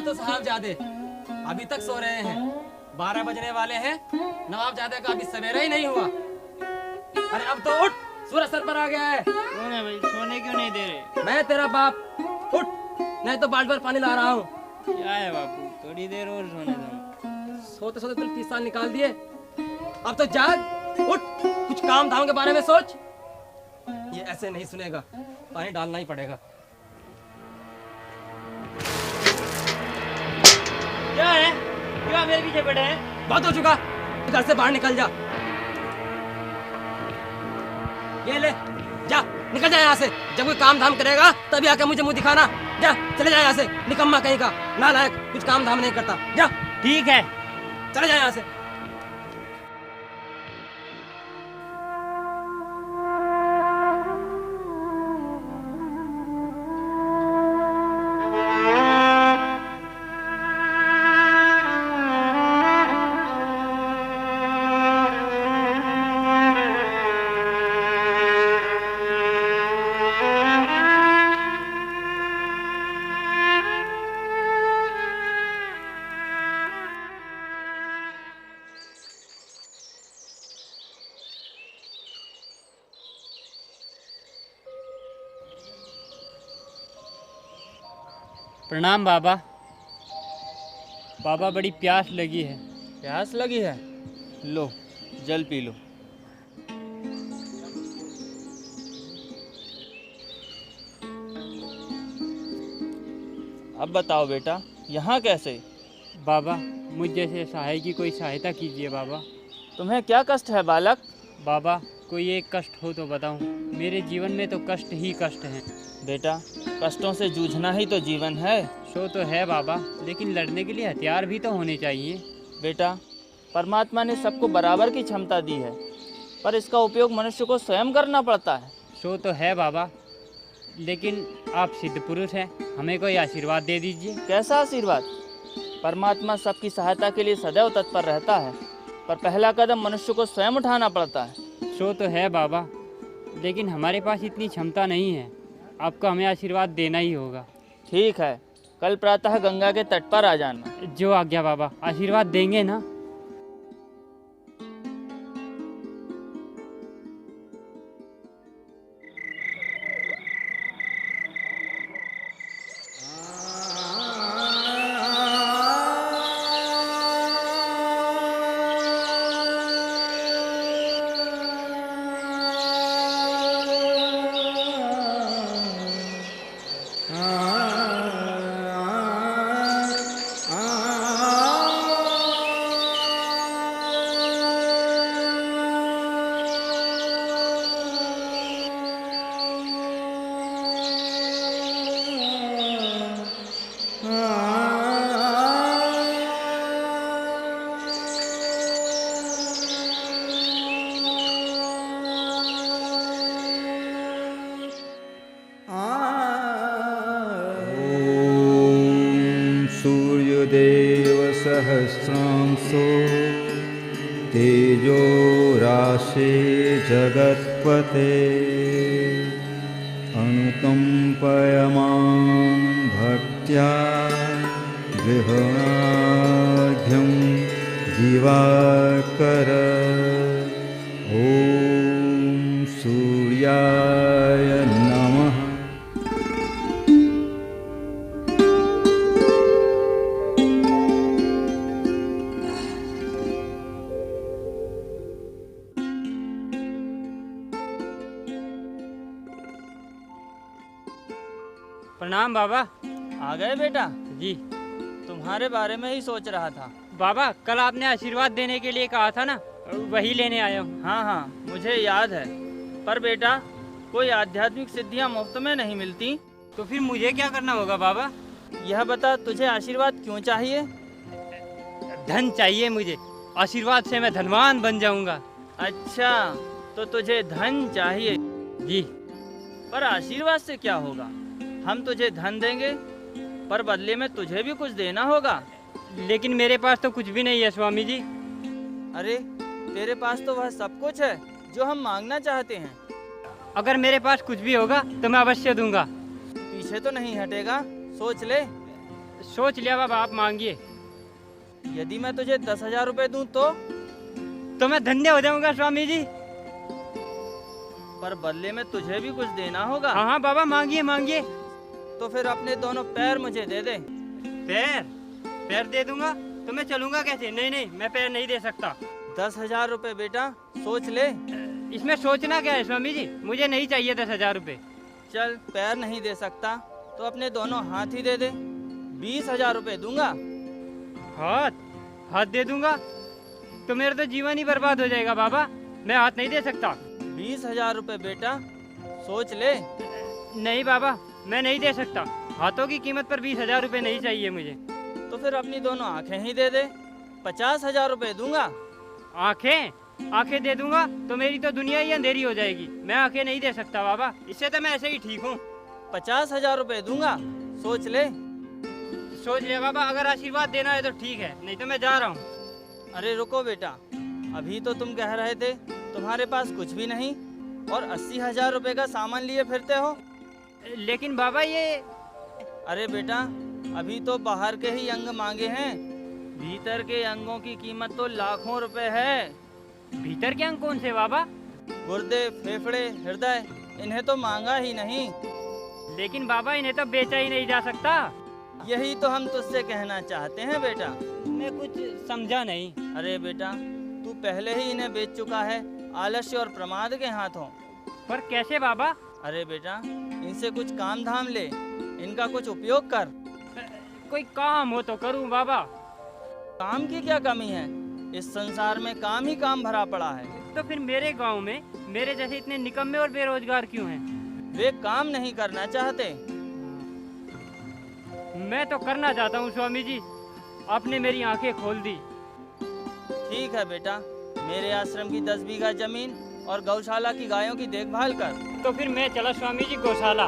तो साहबजादे अभी तक सो रहे हैं। 12 बजने वाले हैं। नवाबजादे का अभी सवेरा ही नहीं हुआ। अरे अब तो उठ, सूरज सर पर आ गया है। कौन है भाई, सोने क्यों नहीं दे रहे? मैं तेरा बाप, उठ, नहीं तो बाल्टी भर पानी ला रहा हूँ। क्या है बापू, थोड़ी देर और सोने दो। सोते सोते तुम 30 साल निकाल दिए। अब तो जाग, उठ, कुछ काम धाम के बारे में सोच। ये ऐसे नहीं सुनेगा, पानी डालना ही पड़ेगा। क्या है, क्यों मेरे पीछे पड़े हैं? बहुत हो चुका, घर से बाहर निकल जा। ये ले, जा, निकल जा यहाँ से। जब कोई काम धाम करेगा तभी आके मुझे मुंह दिखाना। जा, चले जा यहाँ से, निकम्मा कहीं का, नालायक, कुछ काम धाम नहीं करता। जा, ठीक है, चले जा यहाँ से। प्रणाम बाबा। बाबा बड़ी प्यास लगी है। प्यास लगी है? लो, जल पी लो। अब बताओ बेटा, यहाँ कैसे? बाबा मुझ जैसे सहाय की कोई सहायता कीजिए बाबा। तुम्हें क्या कष्ट है बालक? बाबा कोई एक कष्ट हो तो बताऊं। मेरे जीवन में तो कष्ट ही कष्ट हैं। बेटा, कष्टों से जूझना ही तो जीवन है। सो तो है बाबा, लेकिन लड़ने के लिए हथियार भी तो होने चाहिए। बेटा, परमात्मा ने सबको बराबर की क्षमता दी है, पर इसका उपयोग मनुष्य को स्वयं करना पड़ता है। सो तो है बाबा, लेकिन आप सिद्ध पुरुष हैं, हमें कोई आशीर्वाद दे दीजिए। कैसा आशीर्वाद? परमात्मा सबकी सहायता के लिए सदैव तत्पर रहता है, पर पहला कदम मनुष्य को स्वयं उठाना पड़ता है। सो तो है बाबा, लेकिन हमारे पास इतनी क्षमता नहीं है। आपको हमें आशीर्वाद देना ही होगा। ठीक है, कल प्रातः गंगा के तट पर आ जाना। जो आज्ञा बाबा। आशीर्वाद देंगे ना? सहस्रांशो तेजो राशे जगत्पते अनुकंपयमां भक्त्या गृहाढ्यं दिवाकर। ओम सूर्याय नमः। प्रणाम बाबा। आ गए बेटा? जी। तुम्हारे बारे में ही सोच रहा था। बाबा कल आपने आशीर्वाद देने के लिए कहा था ना, वही लेने आया हूँ। हाँ हाँ, मुझे याद है, पर बेटा कोई आध्यात्मिक सिद्धियाँ मुफ्त में नहीं मिलती। तो फिर मुझे क्या करना होगा बाबा? यह बता, तुझे आशीर्वाद क्यों चाहिए? धन चाहिए मुझे। आशीर्वाद से मैं धनवान बन जाऊंगा। अच्छा, तो तुझे धन चाहिए? जी। पर आशीर्वाद से क्या होगा? हम तुझे धन देंगे, पर बदले में तुझे भी कुछ देना होगा। लेकिन मेरे पास तो कुछ भी नहीं है स्वामी जी। अरे, तेरे पास तो वह सब कुछ है जो हम मांगना चाहते हैं। अगर मेरे पास कुछ भी होगा तो मैं अवश्य दूंगा। पीछे तो नहीं हटेगा? सोच ले। सोच लिया बाबा, आप मांगिए। यदि मैं तुझे 10,000 रुपए दूं तो मैं धन्य हो जाऊंगा स्वामी जी। पर बदले में तुझे भी कुछ देना होगा। हाँ हाँ बाबा, मांगिए मांगिए। तो फिर अपने दोनों पैर मुझे दे दे। पैर? पैर दे दूंगा तो मैं चलूंगा कैसे? नहीं नहीं, मैं पैर नहीं दे सकता। 10,000 रुपए बेटा, सोच ले। इसमें सोचना क्या है स्वामी जी, मुझे नहीं चाहिए 10,000 रुपये। चल, पैर नहीं दे सकता तो अपने दोनों हाथ ही दे दे। 20,000 रुपए दूंगा। हाथ दे दूंगा तो मेरा तो जीवन ही बर्बाद हो जाएगा बाबा, मैं हाथ नहीं दे सकता। 20,000 रुपए बेटा, सोच ले। नहीं बाबा, मैं नहीं दे सकता। हाथों की कीमत पर 20,000 रुपये नहीं चाहिए मुझे। तो फिर अपनी दोनों आंखें ही दे दे। 50,000 रुपए दूंगा। आंखें दे दूंगा तो मेरी तो दुनिया ही अंधेरी हो जाएगी। मैं आंखें नहीं दे सकता बाबा, इससे तो मैं ऐसे ही ठीक हूँ। 50,000 रुपए दूंगा, सोच ले। सोच लिया बाबा, अगर आशीर्वाद देना है तो ठीक है, नहीं तो मैं जा रहा हूँ। अरे रुको बेटा, अभी तो तुम कह रहे थे तुम्हारे पास कुछ भी नहीं और 80,000 रुपए का सामान लिए फिरते हो। लेकिन बाबा ये... अरे बेटा, अभी तो बाहर के ही अंग मांगे हैं, भीतर के अंगों की कीमत तो लाखों रुपए है। भीतर के अंग कौन से बाबा? गुर्दे, फेफड़े, हृदय, इन्हें तो मांगा ही नहीं। लेकिन बाबा इन्हें तो बेचा ही नहीं जा सकता। यही तो हम तुझसे कहना चाहते हैं बेटा। मैं कुछ समझा नहीं। अरे बेटा, तू पहले ही इन्हें बेच चुका है आलस्य और प्रमाद के हाथों। पर कैसे बाबा? अरे बेटा, इनसे कुछ काम धाम ले, इनका कुछ उपयोग कर। कोई काम हो तो करूं बाबा। काम की क्या कमी है? इस संसार में काम ही काम भरा पड़ा है। तो फिर मेरे गांव में मेरे जैसे इतने निकम्मे और बेरोजगार क्यों हैं? वे काम नहीं करना चाहते। मैं तो करना चाहता हूँ स्वामी जी, आपने मेरी आंखें खोल दी। ठीक है बेटा, मेरे आश्रम की 10 बीघा जमीन और गौशाला की गायों की देखभाल कर। तो फिर मैं चला स्वामी जी गौशाला।